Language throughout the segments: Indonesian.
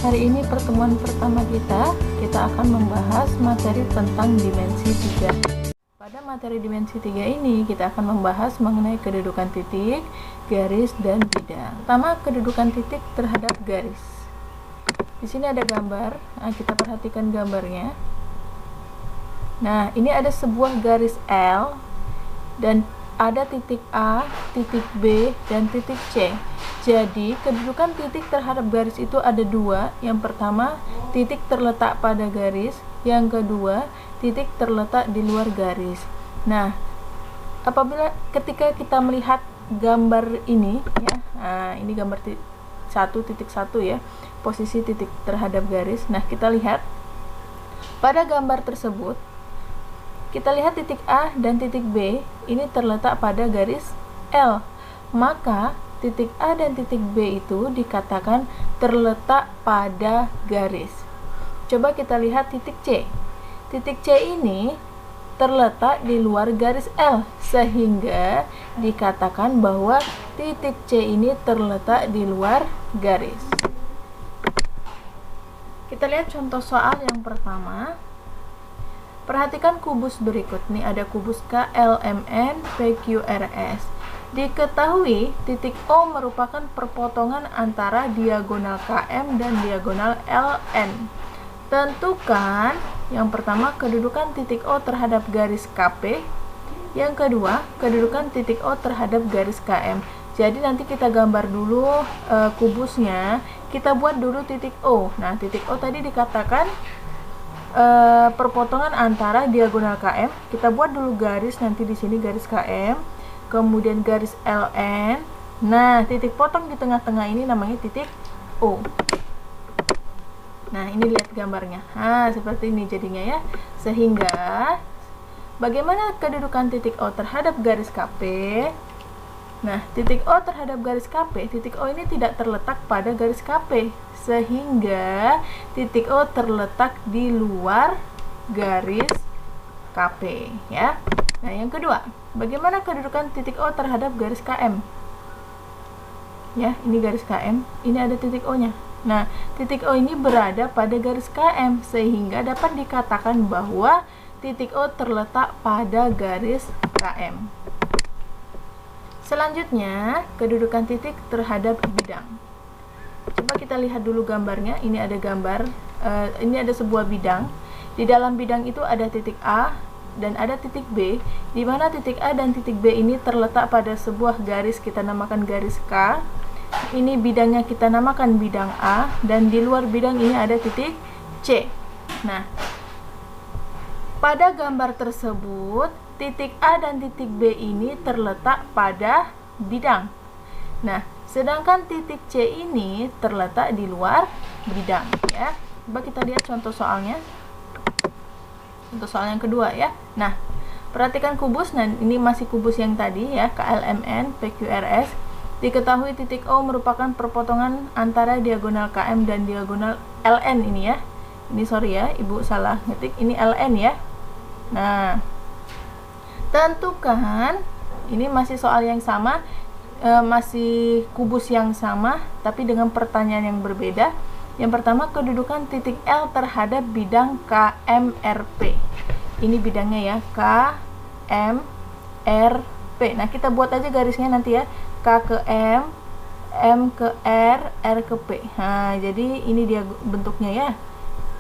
Hari ini pertemuan pertama kita akan membahas materi tentang dimensi 3. Pada materi dimensi 3 ini, kita akan membahas mengenai kedudukan titik, garis, dan bidang. Pertama, kedudukan titik terhadap garis. Di sini ada gambar, kita perhatikan gambarnya. Nah, ini ada sebuah garis L, dan ada titik A, titik B, dan titik C. Jadi, kedudukan titik terhadap garis itu ada dua. Yang pertama, titik terletak pada garis. Yang kedua, titik terletak di luar garis. Nah, ketika kita melihat gambar ini, ya, ini gambar 1.1 ya, posisi titik terhadap garis. Nah, kita lihat pada gambar tersebut, kita lihat titik A dan titik B ini terletak pada garis L. Maka titik A dan titik B itu dikatakan terletak pada garis. Coba kita lihat titik C. Titik C ini terletak di luar garis L, sehingga dikatakan bahwa titik C ini terletak di luar garis. Kita lihat contoh soal yang pertama. Perhatikan kubus berikut. Nih ada kubus KLMN PQRS. Diketahui titik O merupakan perpotongan antara diagonal KM dan diagonal LN. Tentukan yang pertama kedudukan titik O terhadap garis KP. Yang kedua, kedudukan titik O terhadap garis KM. Jadi nanti kita gambar dulu kubusnya, kita buat dulu titik O. Nah, titik O tadi dikatakan perpotongan antara diagonal KM. Kita buat dulu garis, nanti di sini garis KM, kemudian garis LN. Nah, titik potong di tengah-tengah ini namanya titik O. Nah, ini lihat gambarnya. Seperti ini jadinya ya. Sehingga bagaimana kedudukan titik O terhadap garis KP? Nah, titik O terhadap garis KP, titik O ini tidak terletak pada garis KP, sehingga titik O terletak di luar garis KP ya. Nah, yang kedua, bagaimana kedudukan titik O terhadap garis KM? Ya, ini garis KM, ini ada titik O-nya. Nah, titik O ini berada pada garis KM, sehingga dapat dikatakan bahwa titik O terletak pada garis KM. Selanjutnya, kedudukan titik terhadap bidang. Coba kita lihat dulu gambarnya. Ini ada gambar, ini ada sebuah bidang. Di dalam bidang itu ada titik A dan ada titik B, di mana titik A dan titik B ini terletak pada sebuah garis, kita namakan garis K. Ini bidangnya kita namakan bidang A, dan di luar bidang ini ada titik C. Nah, pada gambar tersebut, titik A dan titik B ini terletak pada bidang. Nah, sedangkan titik C ini terletak di luar bidang ya. Coba kita lihat contoh soalnya. Contoh soal yang kedua ya. Nah, perhatikan kubus. Nah, ini masih kubus yang tadi ya, KLMN PQRS. Diketahui titik O merupakan perpotongan antara diagonal KM dan diagonal LN ini ya. Ini sorry ya, Ibu salah ngetik. Ini LN ya. Nah, tentukan, ini masih soal yang sama, masih kubus yang sama, tapi dengan pertanyaan yang berbeda. Yang pertama, kedudukan titik L terhadap bidang KMRP. Ini bidangnya ya, KMRP. Nah, kita buat aja garisnya nanti ya, K ke M, M ke R, R ke P. Nah, jadi ini dia bentuknya ya,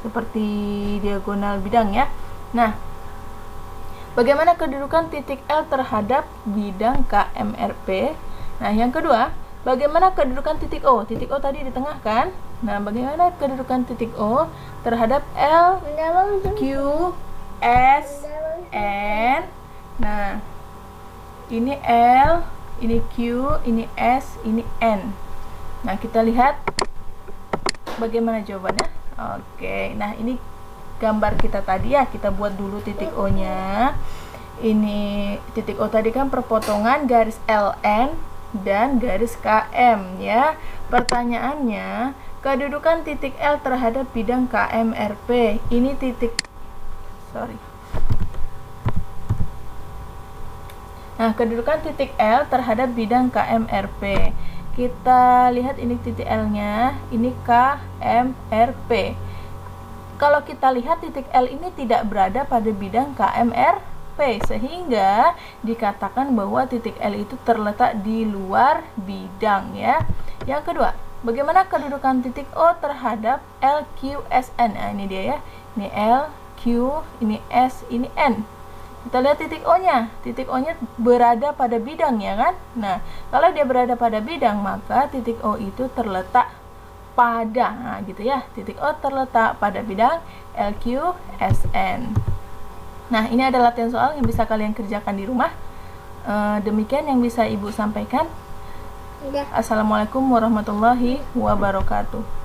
seperti diagonal bidang ya. Nah, bagaimana kedudukan titik L terhadap bidang KMRP? Nah, yang kedua, bagaimana kedudukan titik O? Titik O tadi di tengah kan? Nah, bagaimana kedudukan titik O terhadap L, Q, S, N? Nah, ini L, ini Q, ini S, ini N. Nah, kita lihat bagaimana jawabannya. Oke, nah ini gambar kita tadi ya, kita buat dulu titik O nya. Ini titik O tadi kan perpotongan garis LN dan garis KM ya. Pertanyaannya, kedudukan titik L terhadap bidang KMRP. Ini titik Nah, kedudukan titik L terhadap bidang KMRP. Kita lihat ini titik L-nya, ini K, M, R, P. Kalau kita lihat titik L ini tidak berada pada bidang K, M, R, P, sehingga dikatakan bahwa titik L itu terletak di luar bidang ya. Yang kedua, bagaimana kedudukan titik O terhadap L, Q, S, N? Nah, ini dia ya. Ini L, Q, ini S, ini N. Kita lihat titik O-nya. Titik O-nya berada pada bidang ya kan? Nah, kalau dia berada pada bidang, maka titik O itu terletak pada, nah gitu ya. Titik O terletak pada bidang LQ SN. Nah, ini adalah latihan soal yang bisa kalian kerjakan di rumah. Demikian yang bisa Ibu sampaikan. Assalamualaikum warahmatullahi wabarakatuh.